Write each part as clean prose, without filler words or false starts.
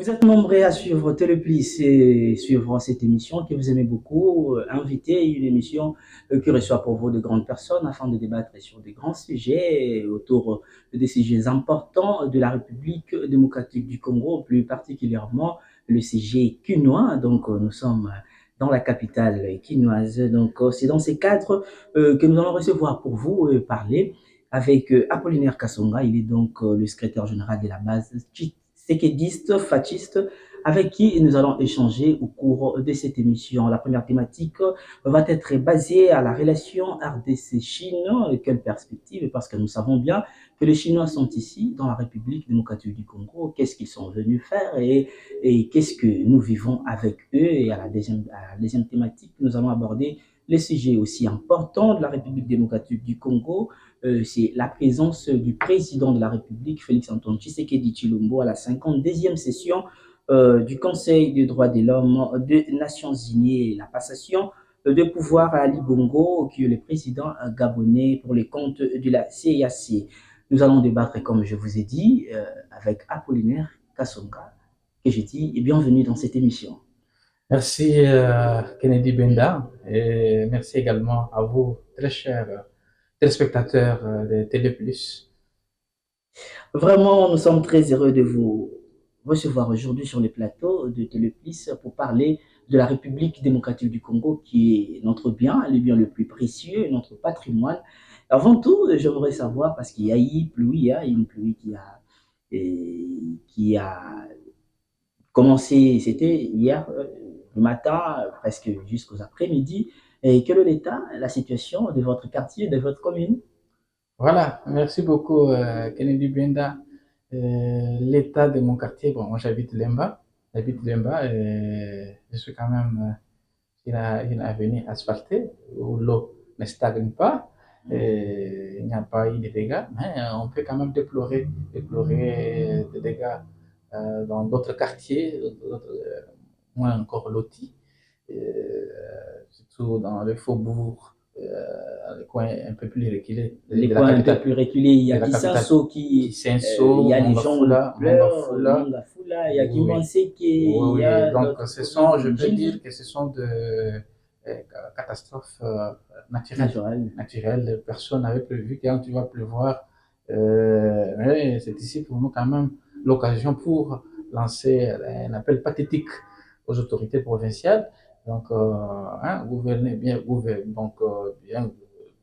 Vous êtes nombreux à suivre Téléplice et suivre cette émission que vous aimez beaucoup. Invité, une émission qui reçoit pour vous de grandes personnes afin de débattre sur de grands sujets autour des sujets importants de la République démocratique du Congo, plus particulièrement le sujet quinois. Donc, nous sommes dans la capitale quinoise. Donc, c'est dans ces cadres que nous allons recevoir pour vous parler avec Apollinaire Kassonga. Il est donc le secrétaire général de la base séquédiste, fasciste, avec qui nous allons échanger au cours de cette émission. La première thématique va être basée à la relation RDC-Chine. Quelle perspective? Parce que nous savons bien que les Chinois sont ici, dans la République démocratique du Congo. Qu'est-ce qu'ils sont venus faire et qu'est-ce que nous vivons avec eux? Et à la deuxième thématique, nous allons aborder les sujets aussi importants de la République démocratique du Congo, c'est la présence du président de la République, Félix-Antoine Tshisekedi Tshilombo, à la 52e session du Conseil des droits de l'homme des Nations Unies, la passation de pouvoir à Ali Bongo, qui est le président gabonais pour les comptes de la CIAC. Nous allons débattre, comme je vous ai dit, avec Apollinaire Kassonga, que je dis bienvenue dans cette émission. Merci Kennedy Benda et merci également à vous, très chers téléspectateurs de Télé Plus. Vraiment, nous sommes très heureux de vous recevoir aujourd'hui sur le plateau de Téléplice pour parler de la République démocratique du Congo, qui est notre bien, le bien le plus précieux, notre patrimoine. Avant tout, j'aimerais savoir, parce qu'il y a eu pluie, il y a une pluie qui a commencé, c'était hier le matin, presque jusqu'aux après-midi. Et quel est l'état, la situation de votre quartier, de votre commune? Voilà, merci beaucoup Kennedy Benda. L'état de mon quartier, bon, moi j'habite Lemba et je suis quand même une avenue asphaltée où l'eau ne stagne pas. Et il n'y a pas eu de dégâts, mais on peut quand même déplorer des dégâts dans d'autres quartiers, moins encore lotis, surtout dans le faubourg, les coins un peu plus reculés Les de la coins un peu capitale. plus reculés, il y De a la capitale. Kissasso il y Kisenso, a les gens qui pleurent, Mongafula, Mangafula, il y a oui, Kimbanseke, oui, il y oui. a Donc, l'autre ce sont, je commune, peux dire Jinji, que ce sont de catastrophes naturelles. naturel. Naturelles. Personne n'avait prévu quand tu vas pleuvoir. Mais c'est ici pour nous quand même l'occasion pour lancer un appel pathétique aux autorités provinciales. Donc, gouverner bien, bien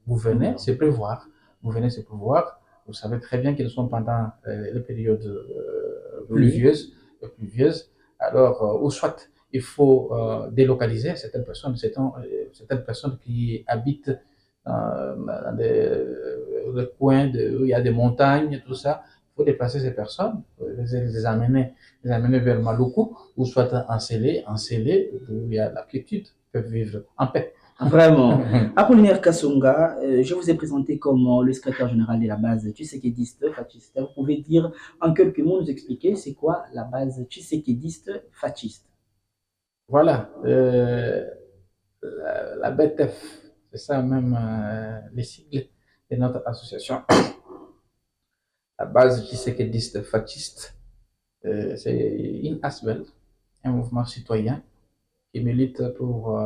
gouverner, c'est prévoir. Gouverner, c'est prévoir. Vous savez très bien qu'ils sont pendant les périodes Oui, pluvieuses. Alors, ou soit il faut délocaliser certaines personnes qui habitent dans des coins où il y a des montagnes, tout ça. Il faut déplacer ces personnes, les amener vers Maluku, ou soit en Célé, où il y a la quiétude, ils peuvent vivre en paix. vraiment. Apollinaire Kassonga, je vous ai présenté comme le secrétaire général de la base Tshisekediste fasciste. Vous pouvez dire en quelques mots, nous expliquer c'est quoi la base Tshisekediste fasciste? Voilà, la BTF, c'est ça même les sigles de notre association. La base Tshisekediste fasciste, c'est une ASBEL, un mouvement citoyen qui milite pour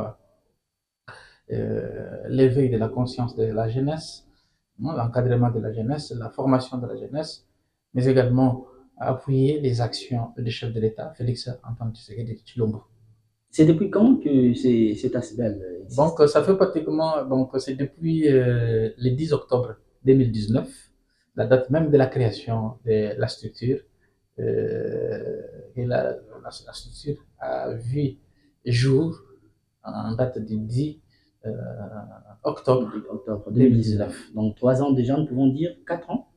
l'éveil de la conscience de la jeunesse, l'encadrement de la jeunesse, la formation de la jeunesse, mais également appuyer les actions du chef de l'État, Félix Antoine Tshisekedi Tshilombo. C'est depuis quand que cet ASBEL Donc, existe? ça fait pratiquement, donc c'est depuis le 10 octobre 2019, la date même de la création de la structure. Et la structure a vu jour en date du 10 euh, octobre Octobre 2019. 2019. Donc 3 ans déjà, nous pouvons dire 4 ans.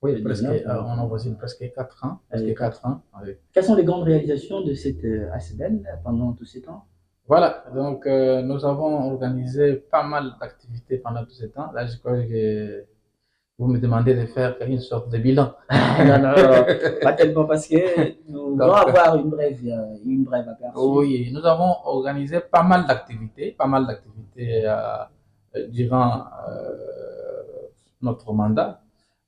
Oui, presque, 19, on avoisine presque 4 ans. Presque 4 4 ans. ans. Oui. Quelles sont les grandes réalisations de cette ASBEL pendant tous ces temps? Voilà, donc nous avons organisé pas mal d'activités pendant tout ce temps. Là, je crois que vous me demandez de faire une sorte de bilan. Non, non, pas tellement parce que nous voulons Donc, avoir une brève aperçu. oui, nous avons organisé pas mal d'activités durant notre mandat,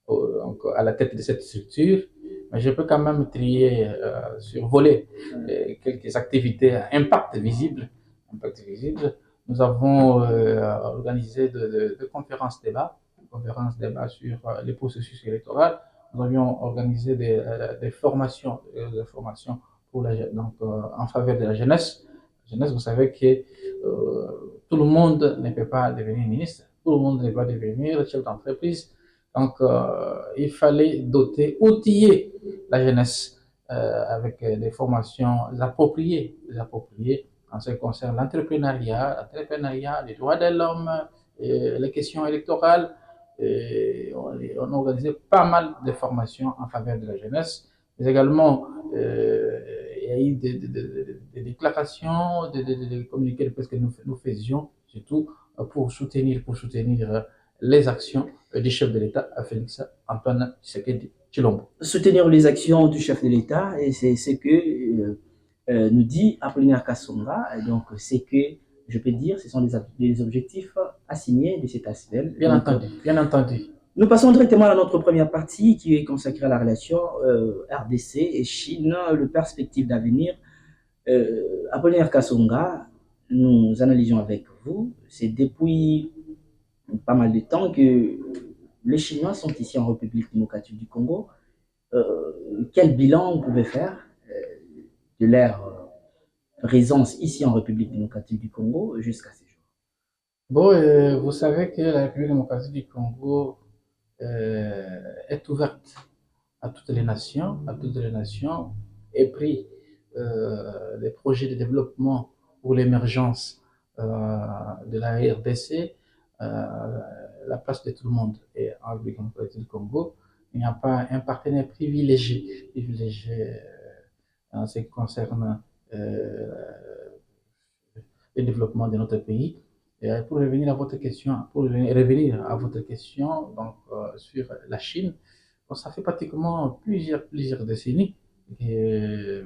donc, à la tête de cette structure. mais je peux quand même trier, survoler quelques activités à impact visible. Impact visible. Nous avons organisé de conférences débats sur les processus électoraux. Nous avions organisé des formations, pour donc, en faveur de la jeunesse. La jeunesse, vous savez que tout le monde ne peut pas devenir ministre, tout le monde ne peut pas devenir chef d'entreprise. Donc, il fallait doter, outiller la jeunesse avec des formations appropriées en ce qui concerne l'entrepreneuriat, les droits de l'homme, les questions électorales. Et on a organisé pas mal de formations en faveur de la jeunesse, mais également il y a eu des déclarations, des communiqués de presse que nous faisions, surtout pour soutenir les actions du chef de l'État, Félix Antoine Tshisekedi Tshilombo. Soutenir les actions du chef de l'État, et c'est ce que nous dit Apollinaire Kasonga. Donc, c'est que, je peux dire, ce sont des objectifs assignés de cet aspect. Bien entendu, bien entendu. Nous passons directement à notre première partie qui est consacrée à la relation RDC et Chine, le perspective d'avenir. Apollinaire Kasonga, nous analysons avec vous, c'est depuis pas mal de temps que les Chinois sont ici en République démocratique du Congo. Quel bilan vous pouvez faire de leur présence ici en République démocratique du Congo jusqu'à ces jours? Bon, vous savez que la République démocratique du Congo est ouverte à toutes les nations, et pris des projets de développement pour l'émergence de la RDC, la place de tout le monde est en République démocratique du Congo. Il n'y a pas un partenaire privilégié en ce qui concerne le développement de notre pays. Et pour revenir à votre question, donc sur la Chine, bon, ça fait pratiquement plusieurs décennies que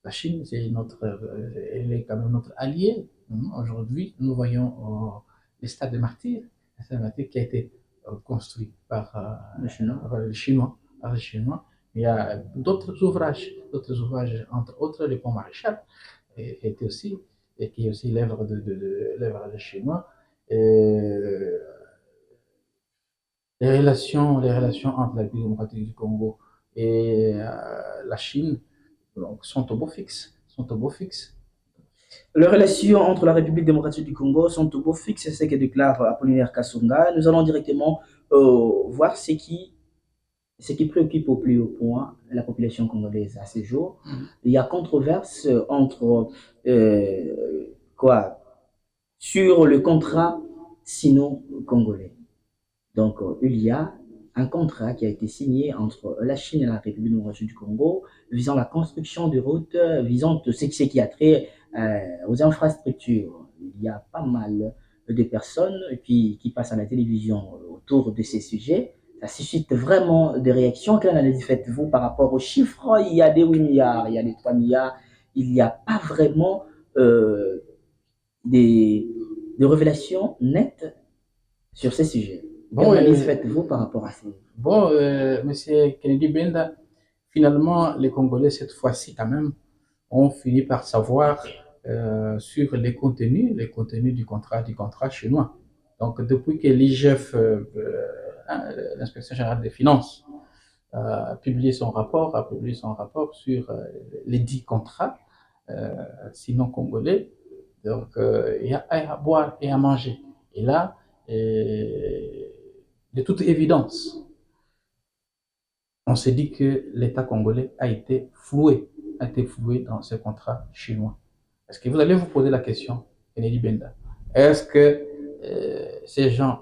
la Chine, elle est quand même notre allié. Aujourd'hui, nous voyons le stade de Martyr, qui a été construit par les Chinois. Il y a d'autres ouvrages, entre autres le pont Maréchal, qui est aussi l'œuvre des Chinois. Et les relations entre la République démocratique du Congo et la Chine donc, sont au beau fixe. Les relations entre la République démocratique du Congo sont au beau fixe, c'est ce que déclare Apollinaire Kasonga. Nous allons directement voir ce qui préoccupe au plus haut point la population congolaise à ce jour. Il y a controverse entre sur le contrat sino-congolais. Donc, il y a un contrat qui a été signé entre la Chine et la République démocratique du Congo visant la construction de routes, visant ce qui a trait aux infrastructures. Il y a pas mal de personnes qui passent à la télévision autour de ces sujets. Ça suscite vraiment des réactions. Quelle analyse faites-vous par rapport aux chiffres? Il y a des 8 milliards, il y a des 3 milliards. Il n'y a pas vraiment des révélations nettes sur ces sujets. Quelle analyse faites-vous par rapport à ça? Monsieur Kennedy Benda, finalement, les Congolais, cette fois-ci, quand même, ont fini par savoir sur les contenus du contrat chinois. Donc, depuis que l'IGF, l'inspection générale des finances, a publié son rapport sur les 10 contrats sinon congolais, donc il y a à boire et à manger. Et là, de toute évidence, on s'est dit que l'État congolais a été floué dans ce contrat chinois. Est-ce que vous allez vous poser la question, Kennedy Benda, est-ce que ces gens,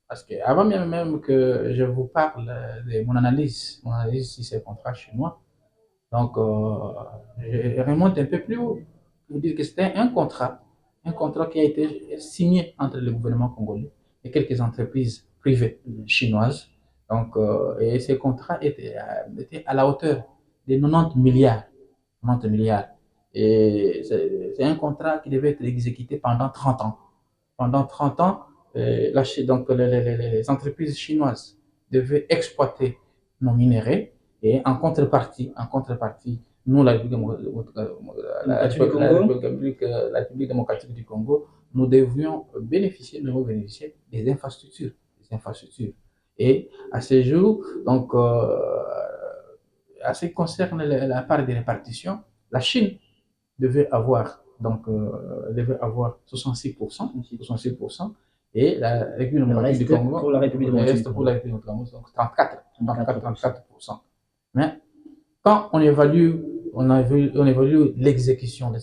parce que avant même que je vous parle de mon analyse sur ces contrats chinois, donc je remonte un peu plus haut pour dire que c'était un contrat qui a été signé entre le gouvernement congolais et quelques entreprises privées chinoises. Donc, et ces contrats étaient à la hauteur de 90 milliards. Et c'est un contrat qui devait être exécuté pendant 30 ans. Pendant 30 ans, donc les entreprises chinoises devaient exploiter nos minerais Et en contrepartie, nous, la République démocratique du Congo, nous devions bénéficier des infrastructures. Et à ce jour, donc, à ce qui concerne la part des répartitions, la Chine devait avoir 66%, et la République démocratique du Congo, pour la République démocratique du pour la République démocratique du Congo, donc 34%. Mais quand on évalue l'exécution de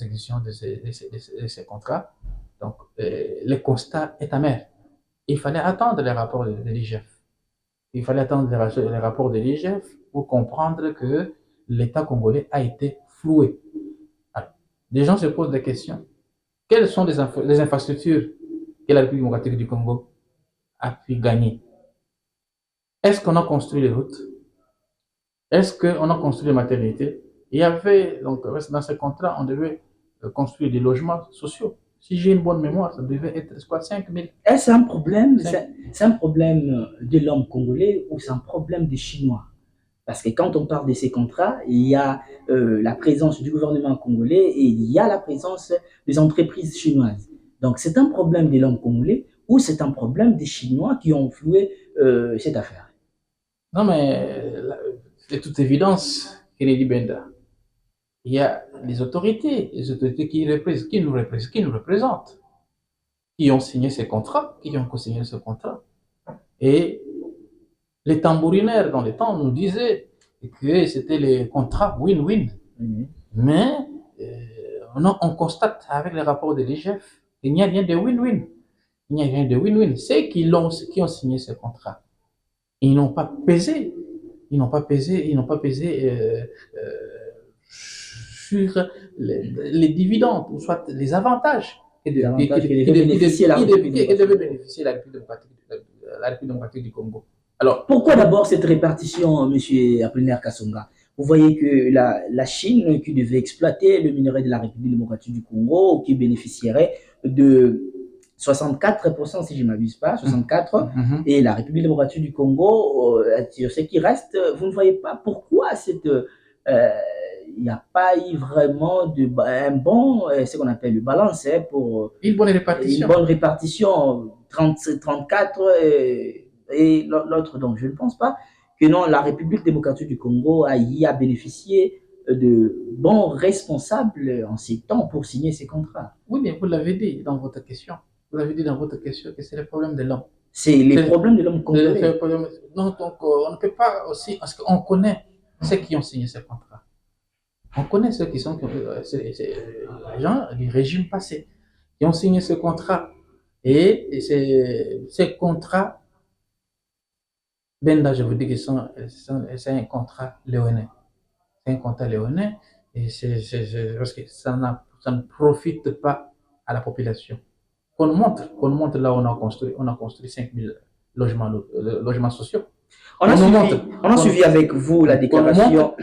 ces contrats, donc le constat est amer. Il fallait attendre les rapports de l'IGF. Il fallait attendre les rapports de l'IGF pour comprendre que l'État congolais a été floué. Alors, les gens se posent des questions. Quelles sont les infrastructures que la République démocratique du Congo a pu gagner? Est-ce qu'on a construit les routes? Est-ce qu'on a construit les maternités? Il y avait, donc, dans ce contrat, on devait construire des logements sociaux. Si j'ai une bonne mémoire, ça devait être 5 000. Est-ce un problème, c'est un problème de l'homme congolais ou c'est un problème des Chinois? Parce que quand on parle de ces contrats, il y a la présence du gouvernement congolais et il y a la présence des entreprises chinoises. Donc c'est un problème de l'homme congolais ou c'est un problème des Chinois qui ont floué cette affaire? Non, mais de toute évidence, Kennedy Benda, il y a les autorités qui nous représentent, qui ont signé ces contrats, qui ont co-signé ce contrat. Et les tambourinaires dans le temps nous disaient que c'était les contrats win-win. Mais on constate avec les rapports de l'IGF qu'il n'y a rien de win-win. Il n'y a rien de win-win. Ceux qui ont signé ce contrat, ils n'ont pas pesé. Ils n'ont pas pesé sur les dividendes, ou soit les avantages que devait bénéficier la République démocratique du Congo. Alors, pourquoi d'abord cette répartition, M. Apollinaire Kasonga? Vous voyez que la Chine, qui devait exploiter le minerai de la République démocratique du Congo, qui bénéficierait de 64%, si je ne m'abuse pas, 64%, et la République démocratique du Congo, sur ce qui reste, vous ne voyez pas pourquoi il n'y a pas eu vraiment un bon, ce qu'on appelle le balance, pour une bonne répartition, 34 et l'autre. Donc, je ne pense pas que non, la République démocratique du Congo a bénéficié de bons responsables en ces temps pour signer ces contrats. Oui, mais vous l'avez dit dans votre question. Vous avez dit dans votre question que c'est le problème de l'homme. C'est les problèmes de l'homme congolais. Donc, on ne peut pas aussi, parce qu'on connaît ceux qui ont signé ces contrats. On connaît ceux qui sont les gens du régime passé qui ont signé ce contrat. Et ces contrats, Benda, je vous dis que c'est un contrat léonin. C'est un contrat léonin et parce que ça ne profite pas à la population. Qu'on montre là où on a construit 5 000 logements sociaux. On a suivi avec vous la déclaration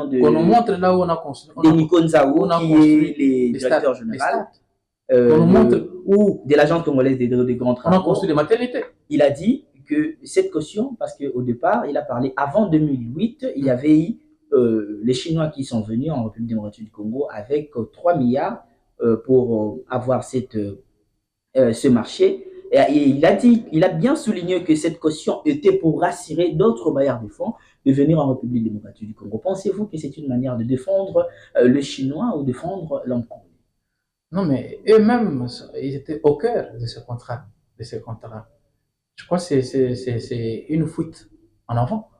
de qu'on nous montre là où on a construit. Nico Nzaou, qui est le directeur général de l'agence congolaise des grands travaux. On a construit des maternités. Il a dit que cette caution, parce qu'au départ, il a parlé avant 2008, il y avait eu les Chinois qui sont venus en République démocratique du Congo avec 3 milliards pour avoir ce marché. Et il a bien souligné que cette caution était pour rassurer d'autres bailleurs de fonds de venir en République démocratique du Congo. Pensez-vous que c'est une manière de défendre le Chinois ou défendre l'homme congolais? Non, mais eux-mêmes, ils étaient au cœur de ce contrat. Je crois que c'est une fuite en avant.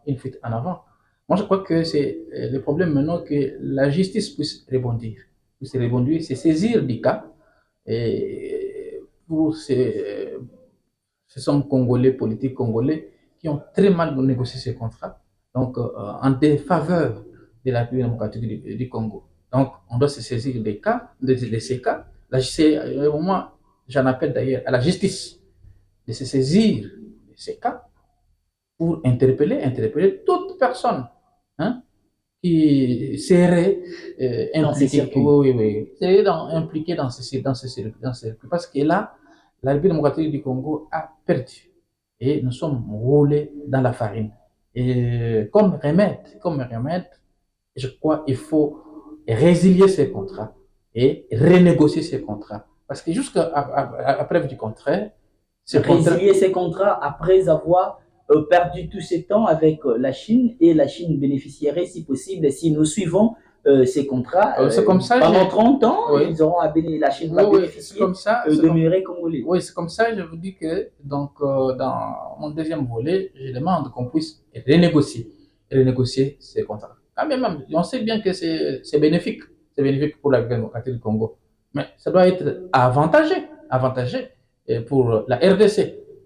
Moi, je crois que c'est le problème maintenant que la justice puisse rebondir, se saisir du cas et pour ces hommes congolais, politiques congolais, qui ont très mal négocié ces contrats, donc en défaveur de la République démocratique du Congo. Donc, on doit se saisir de ces cas. Moi, j'en appelle d'ailleurs à la justice de se saisir de ces cas pour interpeller toute personne qui serait impliquée dans ce circuit. Parce que là, la République démocratique du Congo a perdu et nous sommes roulés dans la farine. Et comme remède, je crois qu'il faut résilier ces contrats et renégocier ces contrats. Parce que jusqu'à preuve du contraire, ces contrats, Résilier ces contrats après avoir perdu tout ce temps avec la Chine et la Chine bénéficierait, si possible, si nous suivons ces contrats c'est comme ça, pendant 30 ans, oui, ils auront la Chine oui, va oui, c'est bénéficier comme ça, de minerais congolais. oui, c'est comme ça, je vous dis que donc dans mon deuxième volet, je demande qu'on puisse renégocier ces contrats. Ah, mais même, on sait bien que c'est bénéfique pour la démocratie du Congo, mais ça doit être avantagé pour la RDC.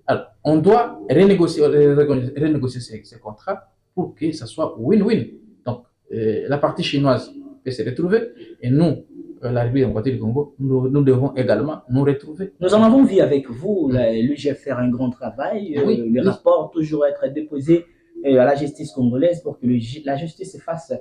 Alors, on doit renégocier ces contrats pour que ça soit win-win. Donc, la partie chinoise peut se retrouver et nous, la République démocratique du Congo, nous devons également nous retrouver. Nous en avons vu avec vous, l'UGF faire un grand travail, Oui, les oui. rapports toujours être déposés à la justice congolaise pour que la justice fasse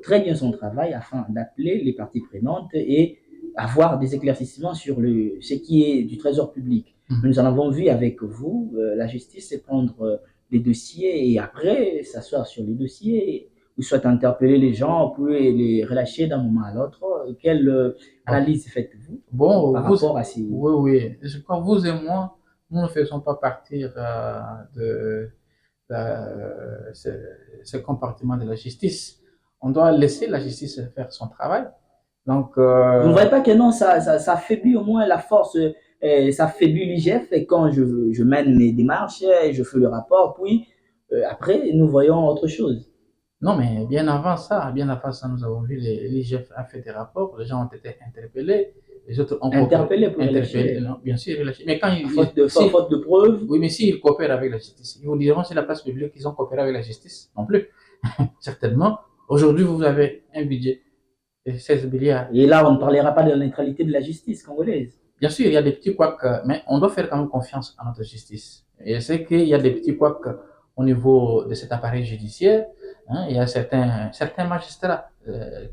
très bien son travail afin d'appeler les parties prenantes et avoir des éclaircissements sur ce qui est du trésor public. Nous en avons vu avec vous, la justice prendre les dossiers et après s'asseoir sur les dossiers ou soit interpeller les gens, puis les relâcher d'un moment à l'autre. Quelle analyse faites-vous Bon, par rapport à ces... oui, oui. Je crois que vous et moi, nous ne faisons pas partir de ce, ce compartiment de la justice. On doit laisser la justice faire son travail. Donc, Vous ne voyez pas que non, ça affaiblit au moins la force, ça affaiblit l'IGF et quand je mène mes démarches, je fais le rapport, puis après, nous voyons autre chose. non, mais bien avant ça, nous avons vu l'IGF a fait des rapports, les gens ont été interpellés, les autres ont Interpellé pour interpellé, relâcher, non, bien sûr, relâché. Mais quand faute de preuves. oui, mais s'ils coopèrent avec la justice, ils vous diront c'est la place publique qu'ils ont coopéré avec la justice, non plus. Certainement. Aujourd'hui, vous avez un budget de 16 milliards. Et là, on ne parlera pas de la neutralité de la justice congolaise. Bien sûr, il y a des petits couacs, mais on doit faire quand même confiance à notre justice. Et je sais qu'il y a des petits couacs au niveau de cet appareil judiciaire. Hein, il y a certains magistrats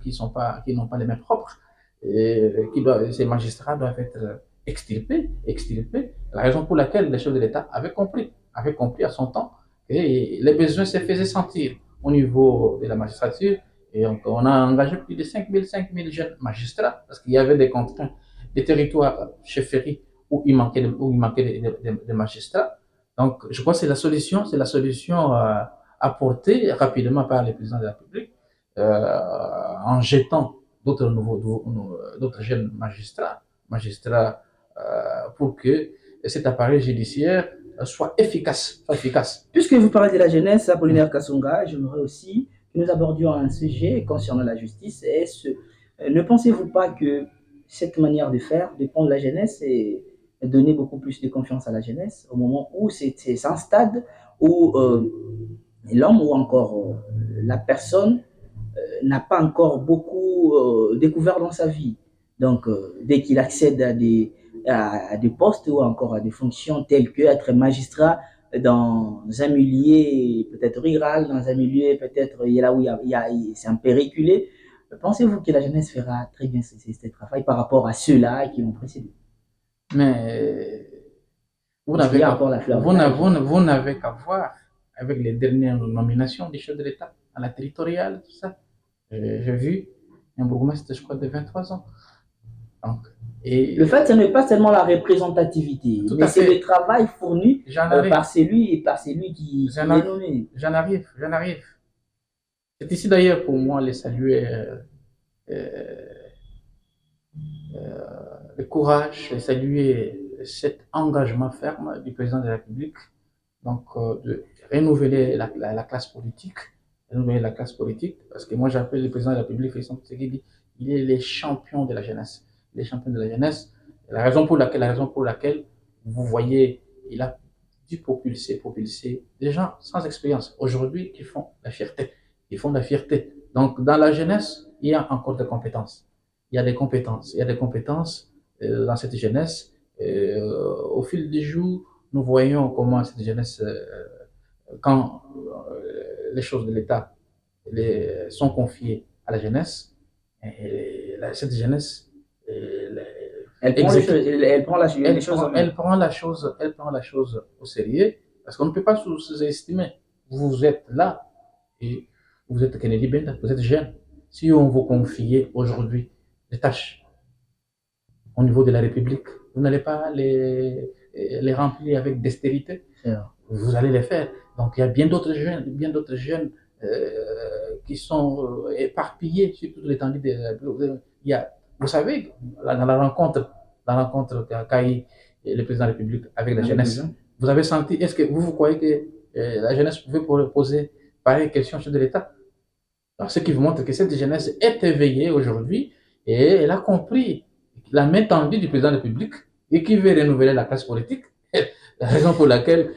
qui n'ont pas les mains propres. Et ces magistrats doivent être extirpés. La raison pour laquelle les chefs de l'État avaient compris à son temps que les besoins se faisaient sentir au niveau de la magistrature. Et on a engagé plus de 5 000 jeunes magistrats parce qu'il y avait des contraintes des territoires chefferies où il manquait de magistrats. Donc, je crois que c'est la solution apportée rapidement par le président de la République en jetant d'autres jeunes magistrats pour que cet appareil judiciaire soit efficace. Puisque vous parlez de la jeunesse, Apollinaire Kassonga, j'aimerais aussi que nous abordions un sujet concernant la justice. Ne pensez-vous pas que cette manière de faire dépend de la jeunesse et donner beaucoup plus de confiance à la jeunesse au moment où c'est un stade où l'homme ou encore la personne n'a pas encore beaucoup découvert dans sa vie. Donc, dès qu'il accède à des postes ou encore à des fonctions telles que être magistrat dans un milieu peut-être rural, dans un milieu peut-être là où c'est un peu reculé, pensez-vous que la jeunesse fera très bien ce travail par rapport à ceux-là qui l'ont précédé? Mais vous Parce qu'il y n'avez a qu'à encore la fleur de l'âge. vous n'avez qu'à voir avec les dernières nominations des chefs de l'État à la territoriale, tout ça. J'ai vu un bourgmestre, je crois, de 23 ans. Donc, Le fait, ce n'est pas seulement la représentativité, mais c'est le travail fourni par celui qui est nommé. J'en arrive. C'est ici d'ailleurs pour moi les saluer le courage, les saluer cet engagement ferme du président de la République, donc de renouveler la classe politique, parce que moi j'appelle le président de la République, il est le champion de la jeunesse. Les champions de la jeunesse. La raison pour laquelle vous voyez, il a dû propulser des gens sans expérience aujourd'hui qui font la fierté. Donc, dans la jeunesse, il y a encore des compétences. Il y a des compétences dans cette jeunesse. Au fil des jours, nous voyons comment cette jeunesse, quand les choses de l'État sont confiées à la jeunesse, cette jeunesse elle prend la chose au sérieux parce qu'on ne peut pas sous-estimer vous êtes là et vous êtes Kennedy Benda, vous êtes jeune. Si on vous confiait aujourd'hui des tâches au niveau de la République, vous n'allez pas les remplir avec dextérité, vous allez les faire. Donc il y a bien d'autres jeunes qui sont éparpillés sur toute l'étendue il y a, vous savez, dans la rencontre qu'a eu le président de la République avec la jeunesse, vous avez senti, est-ce que vous croyez que la jeunesse pouvait poser pareille question au chef de l'État? Alors, ce qui vous montre que cette jeunesse est éveillée aujourd'hui et elle a compris la main tendue du président de la République et qui veut renouveler la classe politique. La raison pour laquelle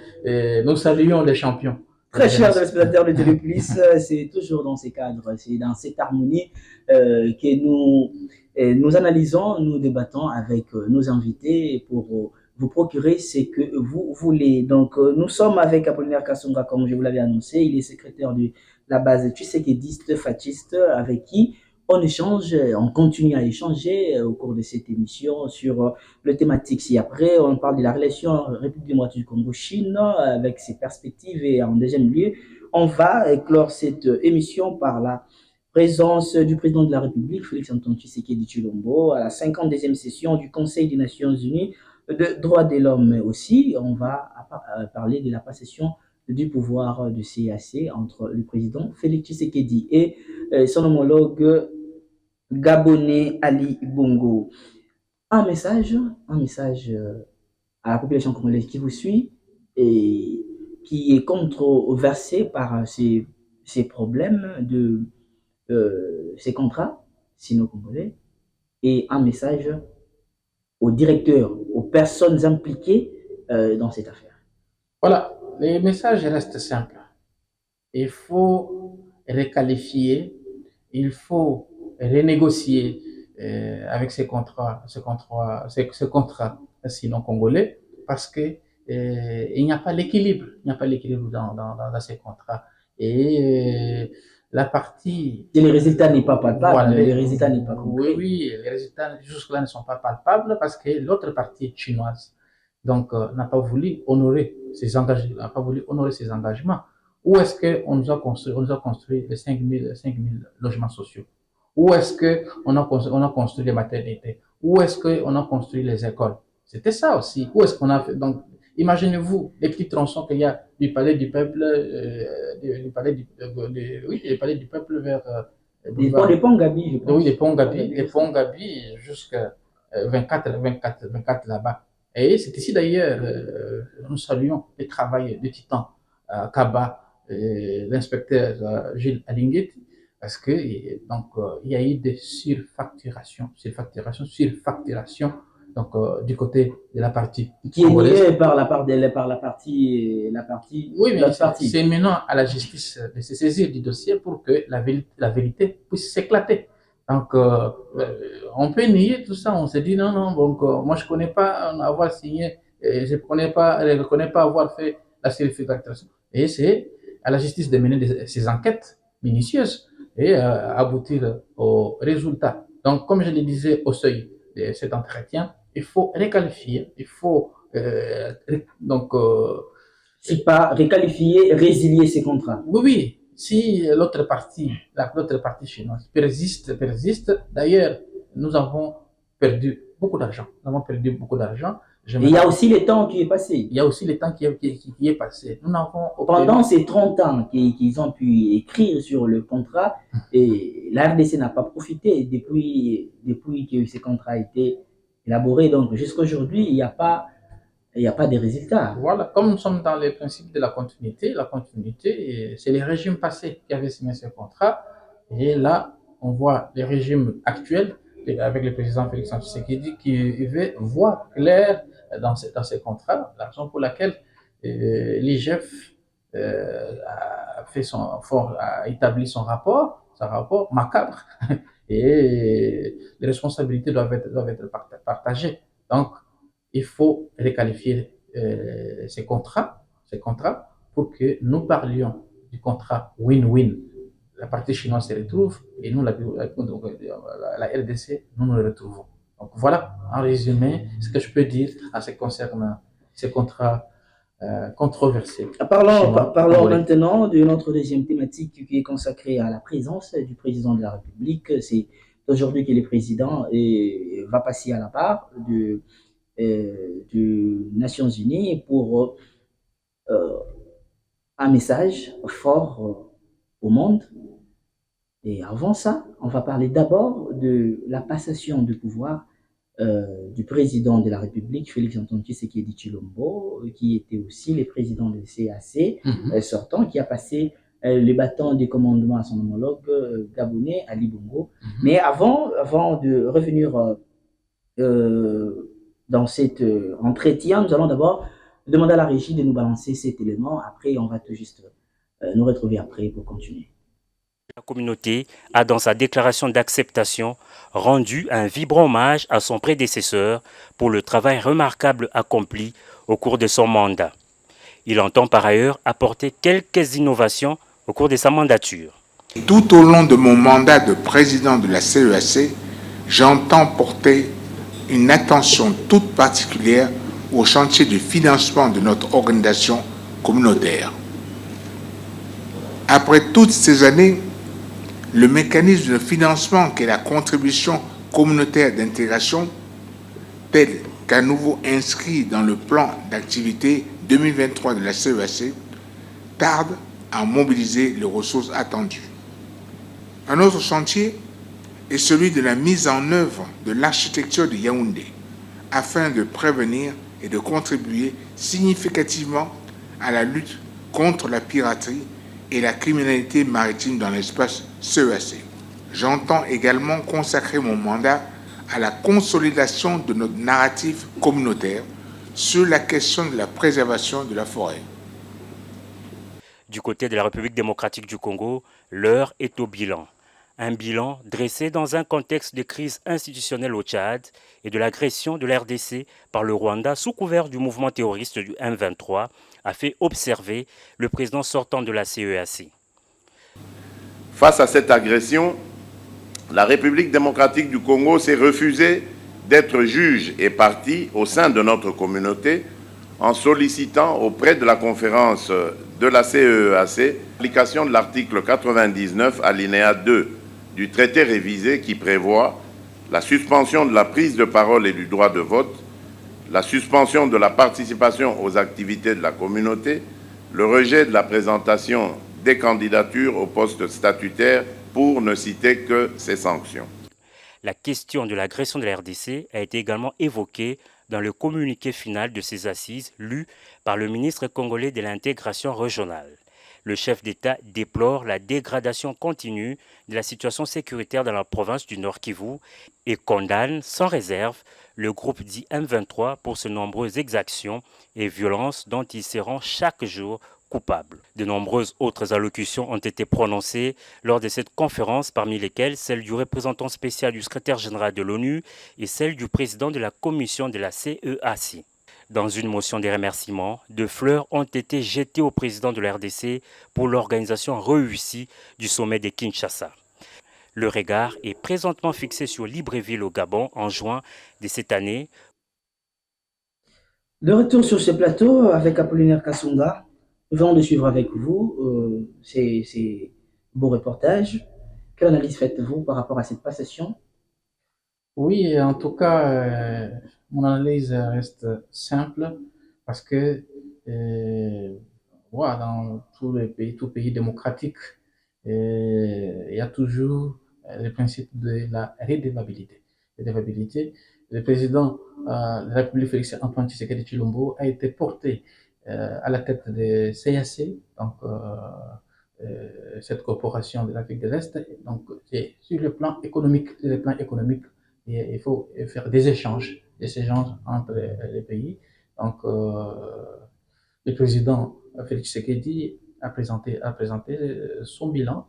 nous saluons les champions. Très chers téléspectateurs de Télépolis, c'est toujours dans ces cadres, c'est dans cette harmonie que nous analysons, nous débattons avec nos invités pour vous procurer ce que vous voulez. Donc, nous sommes avec Apollinaire Kassonga, comme je vous l'avais annoncé. Il est secrétaire de la base Tshisekediste Fatiste, avec qui on échange, on continue à échanger au cours de cette émission sur le thématique. Si après, on parle de la relation République démocratique du Congo-Chine avec ses perspectives, et en deuxième lieu, on va clore cette émission par la présence du président de la République, Félix-Antoine Tshisekedi Tshilombo, à la 52e session du Conseil des Nations Unies de droits de l'homme. Aussi, on va parler de la passation du pouvoir du CAC entre le président Félix Tshisekedi et son homologue gabonais Ali Bongo. Un message à la population congolaise qui vous suit et qui est controversée par ces problèmes de ces contrats sino-congolais, et un message aux directeurs, aux personnes impliquées dans cette affaire. Voilà, les messages restent simples. Il faut requalifier, il faut renégocier avec ces contrats sinon congolais, parce que il n'y a pas l'équilibre, dans ces contrats. Et la partie. Et les résultats n'est pas palpable. Voilà, les résultats n'est pas concret. Oui, les résultats jusque-là ne sont pas palpables parce que l'autre partie chinoise, donc, n'a pas voulu honorer ses engagements. Où est-ce qu'on nous a construit les 5 000 logements sociaux? Où est-ce qu'on a construit les maternités? Où est-ce qu'on a construit les écoles? C'était ça aussi. Où est-ce qu'on a fait? Donc, imaginez-vous les petits tronçons qu'il y a du palais du peuple, du palais du peuple vers les ponts Gabi, je pense. Oui, les ponts Gabi jusqu'à 24 là-bas. Et c'est ici d'ailleurs, nous saluons le travail de titan Kaba, l'inspecteur Gilles Alinguet, parce que donc il y a eu des surfacturations, donc du côté de la partie qui est niée par la partie. Oui, mais c'est maintenant à la justice de se saisir du dossier pour que la vérité puisse s'éclater. Donc, on peut nier tout ça. On se dit non. Donc, moi, je ne connais pas avoir signé, je ne reconnais pas avoir fait la surfacturation. Et c'est à la justice de mener ces enquêtes minutieuses et aboutir aux résultats. Donc, comme je le disais au seuil de cet entretien, il faut réqualifier, il faut si pas réqualifier, résilier ces contrats. Oui. Si l'autre partie chinoise persiste, d'ailleurs, nous avons perdu beaucoup d'argent. Et il y a aussi le temps qui est passé. Il y a aussi le temps qui est passé. Nous n'avons pendant ces 30 ans qu'ils ont pu écrire sur le contrat, et la RDC n'a pas profité depuis que ces contrats étaient élaborés. Donc, jusqu'à aujourd'hui, il n'y a pas de résultats. Voilà, comme nous sommes dans les principes de la continuité, c'est les régimes passés qui avaient signé ces contrats. Et là, on voit les régimes actuels, avec le président Félix-Antoine Tshisekedi, qui veut voir clair dans ces contrats, la raison pour laquelle l'IGF a établi son rapport macabre, et les responsabilités doivent être partagées. Donc, il faut requalifier ces contrats pour que nous parlions du contrat win-win. La partie chinoise se retrouve et nous, la RDC, nous le retrouvons. Donc voilà, en résumé, ce que je peux dire en ce qui concerne ces contrats controversé chez Parlons, nous, parlons Congolais. maintenant de notre deuxième thématique qui est consacrée à la présence du président de la République. C'est aujourd'hui que le président va passer à la barre des Nations Unies pour euh, un message fort au monde. Et avant ça, on va parler d'abord de la passation de pouvoir du président de la République, Félix Antoine Tshisekedi Tshilombo, qui était aussi le président du CAC sortant, qui a passé les bâtons du commandement à son homologue gabonais, Ali Bongo. Mais avant de revenir dans cet entretien, nous allons d'abord demander à la régie de nous balancer cet élément. Après, on va tout juste nous retrouver après pour continuer. La communauté a, dans sa déclaration d'acceptation, rendu un vibrant hommage à son prédécesseur pour le travail remarquable accompli au cours de son mandat. Il entend par ailleurs apporter quelques innovations au cours de sa mandature. Tout au long de mon mandat de président de la CEAC, j'entends porter une attention toute particulière au chantier de financement de notre organisation communautaire. Après toutes ces années, le mécanisme de financement qu'est la contribution communautaire d'intégration, tel qu'à nouveau inscrit dans le plan d'activité 2023 de la CEAC, tarde à mobiliser les ressources attendues. Un autre chantier est celui de la mise en œuvre de l'architecture de Yaoundé, afin de prévenir et de contribuer significativement à la lutte contre la piraterie et la criminalité maritime dans l'espace CEAC. J'entends également consacrer mon mandat à la consolidation de notre narratif communautaire sur la question de la préservation de la forêt. Du côté de la République démocratique du Congo, l'heure est au bilan. Un bilan dressé dans un contexte de crise institutionnelle au Tchad et de l'agression de l'RDC par le Rwanda sous couvert du mouvement terroriste du M23 a fait observer le président sortant de la CEAC. Face à cette agression, la République démocratique du Congo s'est refusée d'être juge et partie au sein de notre communauté en sollicitant auprès de la conférence de la CEAC l'application de l'article 99 alinéa 2 du traité révisé qui prévoit la suspension de la prise de parole et du droit de vote, la suspension de la participation aux activités de la communauté, le rejet de la présentation des candidatures au poste statutaire, pour ne citer que ces sanctions. La question de l'agression de la RDC a été également évoquée dans le communiqué final de ces assises lu par le ministre congolais de l'intégration régionale. Le chef d'État déplore la dégradation continue de la situation sécuritaire dans la province du Nord Kivu et condamne sans réserve le groupe dit M23 pour ses nombreuses exactions et violences dont il se rend chaque jour coupable. De nombreuses autres allocutions ont été prononcées lors de cette conférence, parmi lesquelles celle du représentant spécial du secrétaire général de l'ONU et celle du président de la commission de la CEAC. Dans une motion de remerciement, de fleurs ont été jetées au président de la RDC pour l'organisation réussie du sommet de Kinshasa. Le regard est présentement fixé sur Libreville au Gabon en juin de cette année. De retour sur ce plateau avec Apollinaire Kassunga, nous venons de suivre avec vous ces beaux reportages. Quelle analyse faites-vous par rapport à cette passation? Oui, en tout cas, mon analyse reste simple parce que voilà, dans tous les pays, tout pays démocratique, il y a toujours le principe de la redevabilité. Redevabilité. Le président de la République Félix Antoine Tshisekedi Tshilombo a été porté à la tête de CAC, donc cette corporation de l'Afrique de l'Est. Donc, c'est sur le plan économique, il faut faire des échanges entre les pays. Donc, le président Félix Tshisekedi a présenté son bilan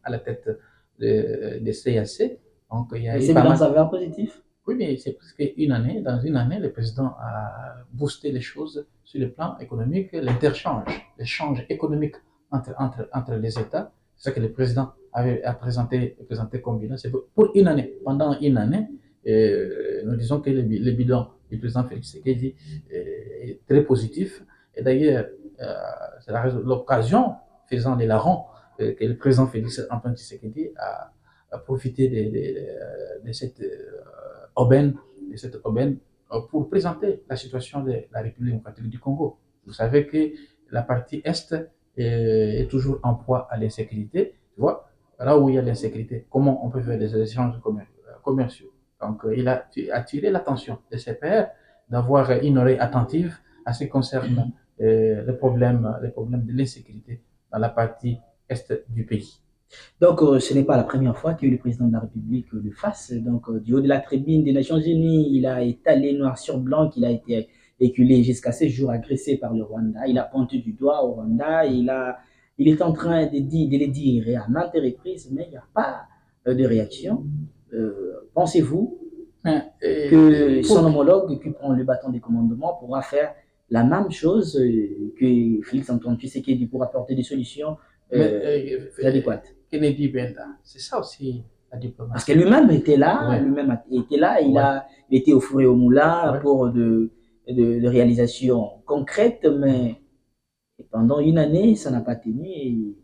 à la tête de CAC. Donc, il y a eu pas mal. Bilan positif? Oui, mais c'est presque une année. Dans une année, le président a boosté les choses sur le plan économique, l'échange économique entre les États. C'est ça que le président a présenté comme bilan. C'est pour une année. Pendant une année, nous disons que le bilan du président Félix Tshisekedi est très positif. Et d'ailleurs, c'est l'occasion, faisant les larrons, que le président Félix Antoine Tshisekedi a profité de cette aubaine, pour présenter la situation de la République démocratique du Congo. Vous savez que la partie Est est toujours en proie à l'insécurité. Tu vois, là où il y a l'insécurité, comment on peut faire des échanges commerciaux. Donc, il a attiré l'attention de ses pairs d'avoir une oreille attentive à ce qui concerne les problèmes de l'insécurité dans la partie Est du pays. Donc, ce n'est pas la première fois que le président de la République le fasse. Donc, du haut de la tribune des Nations Unies, il a étalé noir sur blanc qu'il a été éculé jusqu'à 16 jours agressé par le Rwanda. Il a pointé du doigt au Rwanda. Il est en train de le dire à maintes reprises, mais il n'y a pas de réaction. Pensez-vous que son homologue qui prend le bâton des commandements pourra faire la même chose que Félix Antoine Tshisekedi pour apporter des solutions adéquates? Kennedy Benda, c'est ça aussi la diplomatie. Parce que lui-même était là, il était au four et au moulin pour de réalisations concrètes, mais pendant une année, ça n'a pas tenu. Et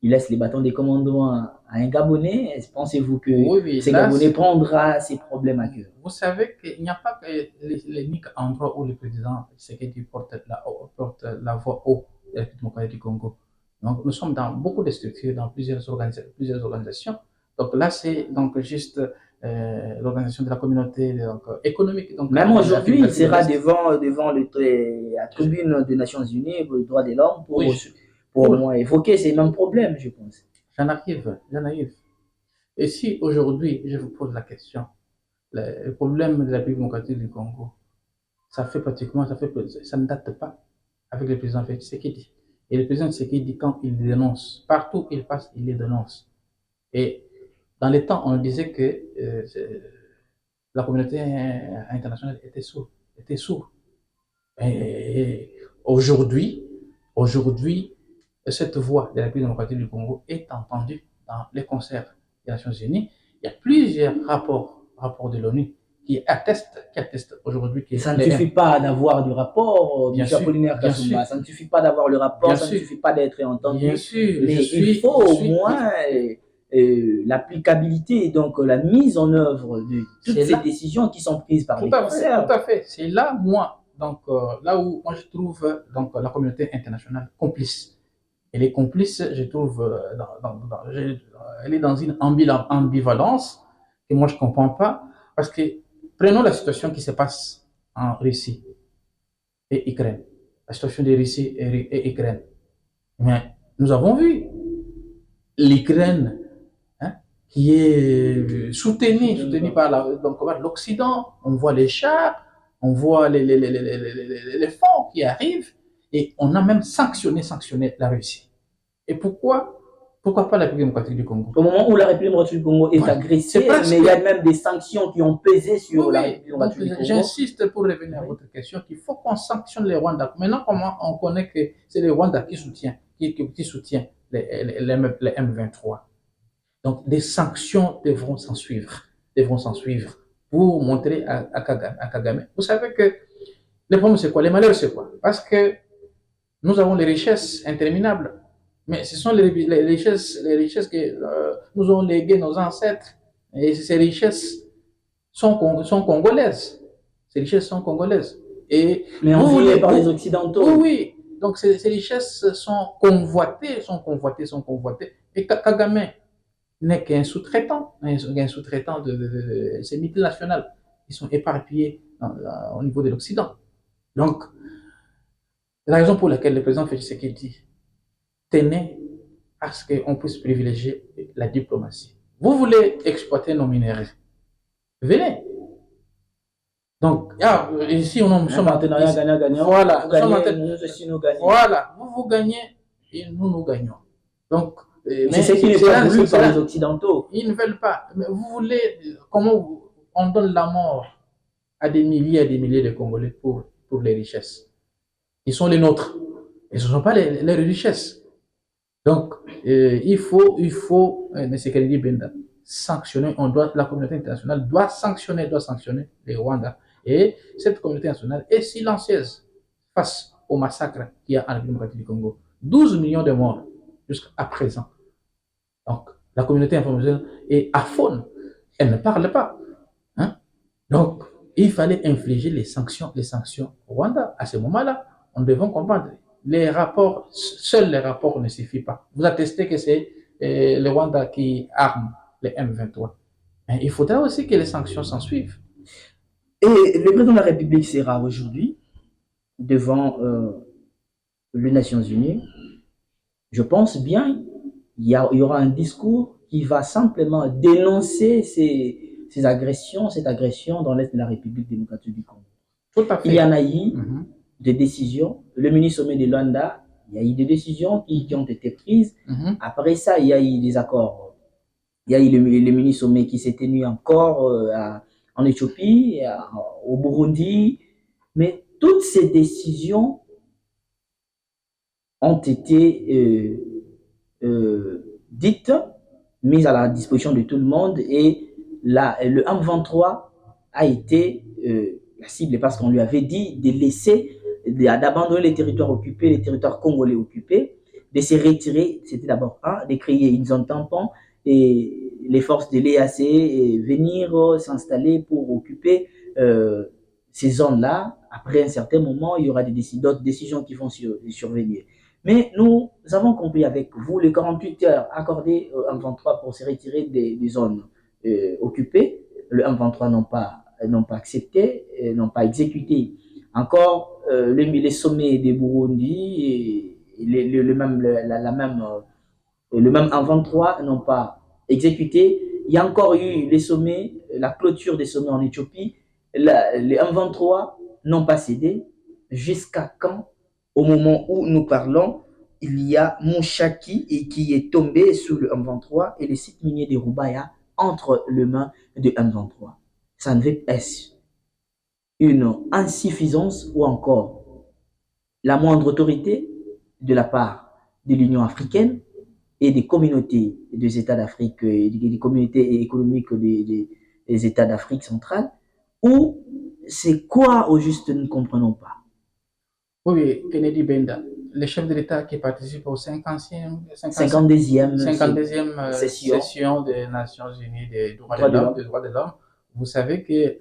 il laisse les bâtons des commandements à un Gabonais. Pensez-vous que ce Gabonais prendra ses problèmes à cœur? Vous savez qu'il n'y a pas que l'unique endroit où le président Tshisekedi porte la voix haut de la République démocratique du Congo. Donc, nous sommes dans beaucoup de structures, dans plusieurs organisations. Donc là, c'est donc juste l'organisation de la communauté économique. Donc, même aujourd'hui, il sera devant la tribune des Nations Unies pour les droits de l'homme pour au moins évoquer ces mêmes problèmes, je pense. J'en arrive. Et si aujourd'hui, je vous pose la question, le problème de la République démocratique du Congo, ça ne date pas avec le président Tshisekedi. Et le président Tshisekedi, quand il dénonce, partout où il passe, il les dénonce. Et dans les temps, on disait que la communauté internationale était sourde. Et aujourd'hui, cette voix de la République démocratique du Congo est entendue dans les concerts des Nations Unies. Il y a plusieurs rapports de l'ONU qui attestent aujourd'hui que ça ne suffit pas d'avoir du rapport, M. Apollinaire Kasumba. Ça ne suffit pas d'avoir le rapport, ça ne suffit pas d'être entendu. Bien sûr, mais il faut au moins l'applicabilité, donc la mise en œuvre de toutes ces décisions qui sont prises par les concerts. Tout à fait. C'est là, là où moi je trouve donc la communauté internationale complice. Elle est complice, je trouve, elle est dans une ambivalence que moi je ne comprends pas, parce que prenons la situation qui se passe en Russie et Ukraine, la situation de Russie et Ukraine. Mais nous avons vu l'Ukraine qui est soutenue par l'Occident. On voit les chars, on voit les fonds qui arrivent, et on a même sanctionné la Russie. Et pourquoi pas la République démocratique du Congo? Au moment où la République démocratique du Congo est agressée, mais il y a même des sanctions qui ont pesé sur la République démocratique du Congo. J'insiste pour revenir à votre question qu'il faut qu'on sanctionne les Rwandais. Maintenant, comment on connaît que c'est les Rwandais qui soutient les M23? Donc, des sanctions devront s'en suivre pour montrer à Kagame. Vous savez que le problème c'est quoi? Les malheurs c'est quoi? Parce que nous avons les richesses interminables. Mais ce sont les richesses que nous ont léguées nos ancêtres. Et ces richesses sont congolaises. Mais envoyées par les Occidentaux. Oui. Donc ces richesses sont convoitées. Et Kagame n'est qu'un sous-traitant. De ces multinationales. Ils sont éparpillés au niveau de l'Occident. Donc, la raison pour laquelle le président Félix Tshisekedi tenait à ce qu'on puisse privilégier la diplomatie. Vous voulez exploiter nos minéraux, venez. Donc, ici, nous sommes en partenariat gagnant-gagnant. Voilà, voilà, vous gagnez et nous gagnons. Donc, c'est ce qui n'est pas voulu par les Occidentaux. Ils ne veulent pas. Mais vous voulez, comment on donne la mort à des milliers et des milliers de Congolais pour les richesses? Ils sont les nôtres. Et ce ne sont pas les richesses. Donc, il faut, M. Kennedy Benda, sanctionner, la communauté internationale doit sanctionner les Rwandais. Et cette communauté internationale est silencieuse face au massacre qu'il y a en République démocratique du Congo. 12 millions de morts jusqu'à présent. Donc, la communauté internationale est aphone. Elle ne parle pas. Hein? Donc, il fallait infliger les sanctions au Rwanda. À ce moment-là, on devait comprendre. Les rapports, seuls les rapports ne suffisent pas. Vous attestez que c'est le Rwanda qui arme les M23. Mais il faudra aussi que les sanctions s'en suivent. Et le président de la République sera aujourd'hui devant les Nations Unies. Je pense bien il y aura un discours qui va simplement dénoncer ces agressions, cette agression dans l'Est de la République démocratique du Congo. Tout à fait. Il y en a eu des décisions. Le mini-sommet de Luanda, il y a eu des décisions qui ont été prises. Après ça, il y a eu des accords. Il y a eu le mini-sommet qui s'est tenu encore en Éthiopie, au Burundi. Mais toutes ces décisions ont été dites, mises à la disposition de tout le monde, et le M23 a été la cible parce qu'on lui avait dit de laisser, d'abandonner les territoires occupés, les territoires congolais occupés, de se retirer. C'était d'abord de créer une zone tampon et les forces de l'EAC venir s'installer pour occuper ces zones-là. Après un certain moment, il y aura d'autres décisions qui vont survenir. Mais nous avons compris avec vous les 48 heures accordées au M23 pour se retirer des zones occupées. Le M23 n'ont pas accepté, n'ont pas exécuté encore les sommets des Burundi et le même M23 n'ont pas exécuté. Il y a encore eu les sommets, la clôture des sommets en Éthiopie. Les M23 n'ont pas cédé. Jusqu'à quand? Au moment où nous parlons, il y a Mouchaki qui est tombé sous le M23 et le site minier de Rubaya entre les mains de M23. Ça ne veut pas être une insuffisance ou encore la moindre autorité de la part de l'Union africaine et des communautés des États d'Afrique, des communautés économiques des États d'Afrique centrale, ou c'est quoi au juste nous ne comprenons pas? Oui, Kennedy Benda, le chef de l'État qui participe au 52e session des Nations Unies des droits de l'homme. Vous savez que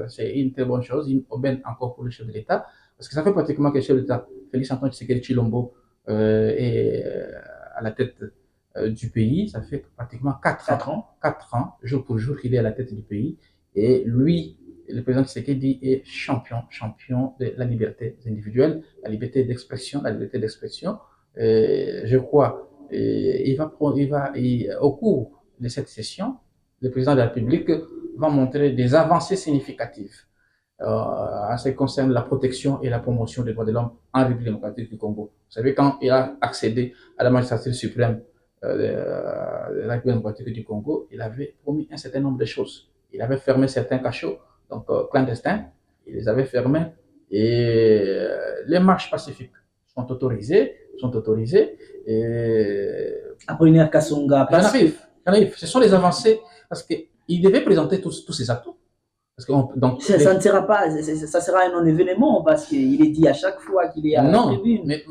c'est une très bonne chose, une aubaine encore pour le chef de l'État, parce que ça fait pratiquement que le chef de l'État, Félix Antoine Tshisekedi Tshilombo, est à la tête du pays. Ça fait pratiquement 4 ans, jour pour jour, qu'il est à la tête du pays. Et lui, le président Tshisekedi est champion de la liberté individuelle, la liberté d'expression, je crois, au cours de cette session, le président de la République va montrer des avancées significatives en ce qui concerne la protection et la promotion des droits de l'homme en République démocratique du Congo. Vous savez, quand il a accédé à la magistrature suprême de la République démocratique du Congo, il avait promis un certain nombre de choses. Il avait fermé certains cachots, donc clandestins, il les avait fermés, et les marches pacifiques sont autorisées. Apollinaire Kasonga arrive. Ce sont les avancées, parce qu'il devait présenter tous ces atouts. Parce que ça ne sera pas, ça sera un non-événement, parce qu'il est dit à chaque fois qu'il est à la tribune. Mais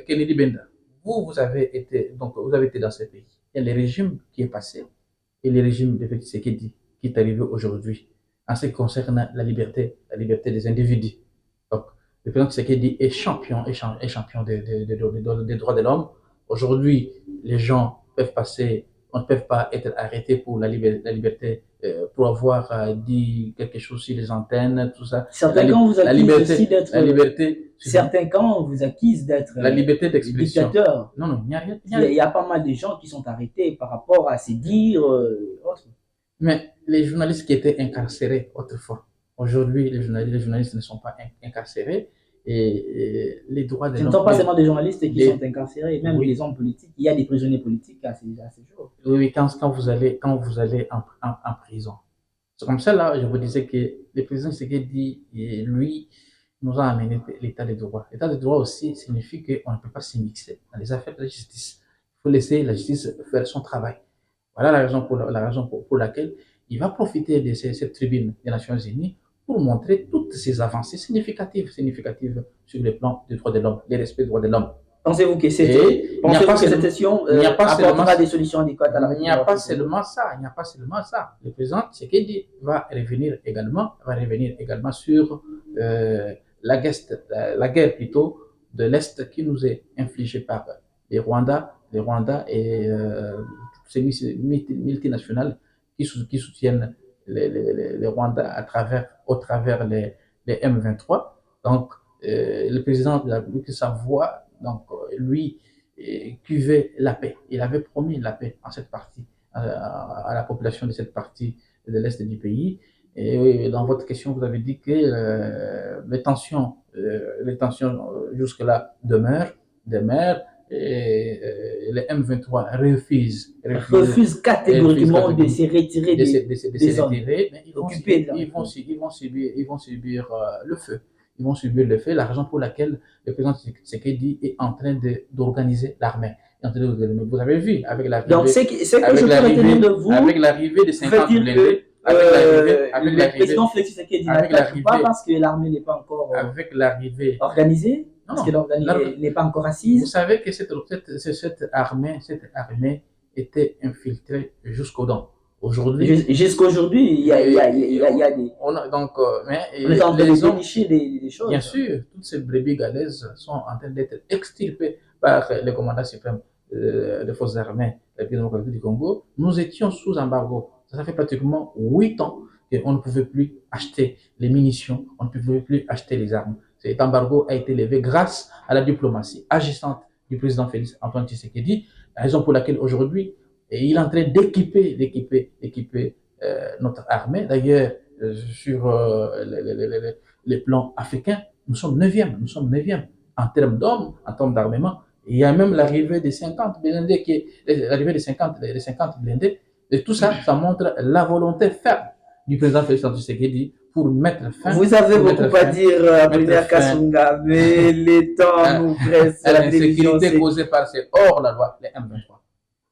Kennedy Benda, vous avez été dans ce pays. Il y a le régime qui est passé et le régime de Tshisekedi qui est arrivé aujourd'hui en ce qui concerne la liberté des individus. Donc, le président Tshisekedi est champion des droits de l'homme. Aujourd'hui, les gens peuvent passer, on ne peut pas être arrêtés pour la liberté, pour avoir dit quelque chose sur les antennes, tout ça. Certains camps vous accusent aussi d'être la liberté d'expression. Dictateur. Non, il y a pas mal de gens qui sont arrêtés par rapport à ces dires. Mais les journalistes qui étaient incarcérés autrefois, aujourd'hui, les journalistes ne sont pas incarcérés. Et les droits de l'homme. Ce ne sont pas seulement des journalistes qui sont incarcérés, même les hommes politiques. Il y a des prisonniers politiques à ces jours. Oui, quand vous allez en prison. C'est comme ça, là, je vous disais que le président Tshisekedi, lui, nous a amené l'état de droit. L'état de droit aussi signifie qu'on ne peut pas s'immiscer dans les affaires de la justice. Il faut laisser la justice faire son travail. Voilà la raison pour laquelle il va profiter de cette tribune des Nations Unies pour montrer toutes ces avancées significatives sur le plan des droits de l'homme, les respects des droits de l'homme. Pensez-vous que cette session apportera des solutions adéquates à la Il n'y a pas seulement ça, Le président Tshisekedi va revenir également sur la guerre plutôt de l'Est qui nous est infligée par les Rwandais et ces multinationales qui soutiennent les Rwandais au travers les M23. Donc, le président de la République, sa voix, donc, lui, cuvait la paix. Il avait promis la paix en cette partie, à la population de cette partie de l'Est du pays. Et dans votre question, vous avez dit que les tensions jusque-là demeurent. Et les M23 refusent catégoriquement de se retirer des zones. Mais ils vont subir le feu. Ils vont subir le feu, la raison pour laquelle le président Tshisekedi est en train d'organiser l'armée. Vous avez vu, avec l'arrivée de 50 blindés, le président Félix Tshisekedi n'attaque pas parce que l'armée n'est pas encore organisée, parce que l'armée n'est pas encore assise. Vous savez que cette armée était infiltrée jusqu'aux dents. Jusqu'aujourd'hui, il y a des. On est en train de dénicher des choses. Bien sûr, toutes ces brebis galaises sont en train d'être extirpées par le commandant suprême des forces armées de la République démocratique du Congo. Nous étions sous embargo. Ça fait pratiquement 8 ans qu'on ne pouvait plus acheter les munitions, on ne pouvait plus acheter les armes. Cet embargo a été levé grâce à la diplomatie agissante du président Félix Antoine Tshisekedi, la raison pour laquelle aujourd'hui, il est en train d'équiper notre armée. D'ailleurs, sur les plans africains, nous sommes 9e en termes d'hommes, en termes d'armement. Il y a même l'arrivée des 50 blindés, les 50 blindés. Et tout ça, ça montre la volonté ferme du président Félix Antoine Tshisekedi pour mettre fin. Vous avez beaucoup à dire, Apollinaire Kassounga, mais les temps nous pressent. La sécurité causée par ces hors-la-loi, les M23.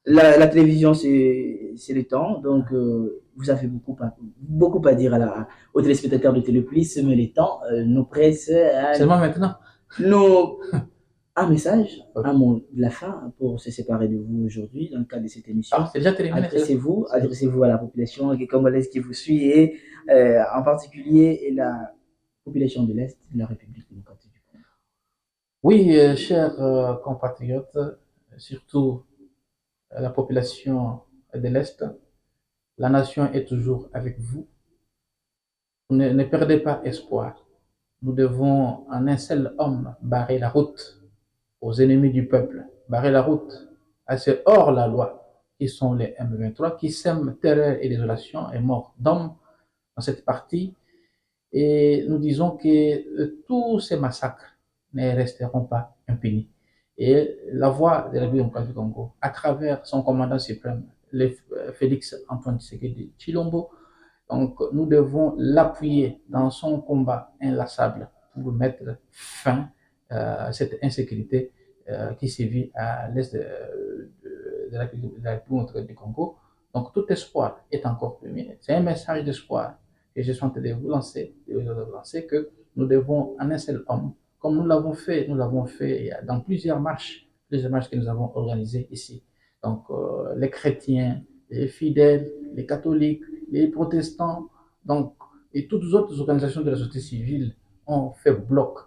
La télévision, c'est le temps, donc vous avez beaucoup à dire aux téléspectateurs de Télépolis, mais les temps nous pressent. Seulement maintenant. Un message, un mot de la fin pour se séparer de vous aujourd'hui dans le cadre de cette émission. C'est déjà terminé. Adressez-vous à la population congolaise qui vous suit et en particulier la population de l'Est de la République démocratique du Congo. Oui, chers compatriotes, surtout la population de l'Est, la nation est toujours avec vous. Ne perdez pas espoir. Nous devons en un seul homme barrer la route aux ennemis du peuple, barrer la route à ces hors-la-loi qui sont les M23, qui sèment terreur et désolation et mort d'hommes dans cette partie. Et nous disons que tous ces massacres ne resteront pas impunis. Et la voix de la République démocratique du Congo, à travers son commandant suprême, Félix Antoine Tshisekedi Tshilombo, donc nous devons l'appuyer dans son combat inlassable pour mettre fin à cette insécurité qui sévit à l'est de la République démocratique du Congo. Donc tout espoir est encore permis. C'est un message d'espoir que je suis en train de vous lancer, que nous devons en un seul homme, comme nous l'avons fait dans plusieurs marches que nous avons organisées ici. Donc les chrétiens, les fidèles, les catholiques, les protestants, donc, et toutes les autres organisations de la société civile ont fait bloc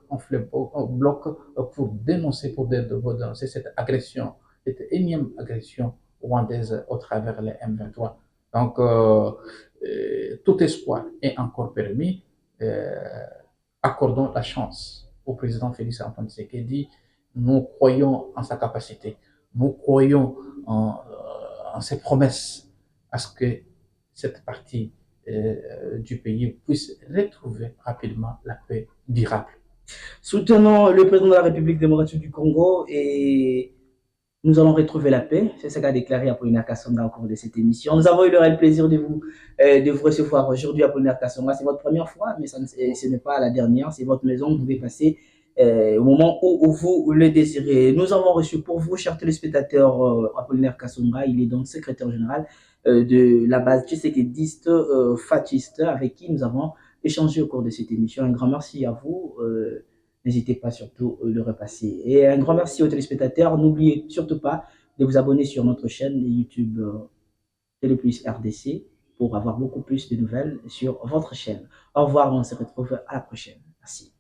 pour dénoncer cette agression, cette énième agression rwandaise au travers les M23. Donc, tout espoir est encore permis. Accordons la chance au président Félix Antoine Tshisekedi. Nous croyons en sa capacité. Nous croyons en ses promesses à ce que cette partie du pays puisse retrouver rapidement la paix durable. Soutenons le président de la République démocratique du Congo et nous allons retrouver la paix. C'est ce qu'a déclaré Apollinaire Kassounga au cours de cette émission. Nous avons eu le réel plaisir de vous recevoir aujourd'hui, Apollinaire Kassounga. C'est votre première fois, mais ce n'est pas la dernière. C'est votre maison. Vous pouvez passer au moment où vous le désirez. Nous avons reçu pour vous, chers téléspectateurs, Apollinaire Kassounga. Il est donc secrétaire général de la base tshisekidiste, fasciste, avec qui nous avons échangé au cours de cette émission. Un grand merci à vous. N'hésitez pas surtout de le repasser. Et un grand merci aux téléspectateurs. N'oubliez surtout pas de vous abonner sur notre chaîne YouTube Téléplus RDC pour avoir beaucoup plus de nouvelles sur votre chaîne. Au revoir, on se retrouve à la prochaine. Merci.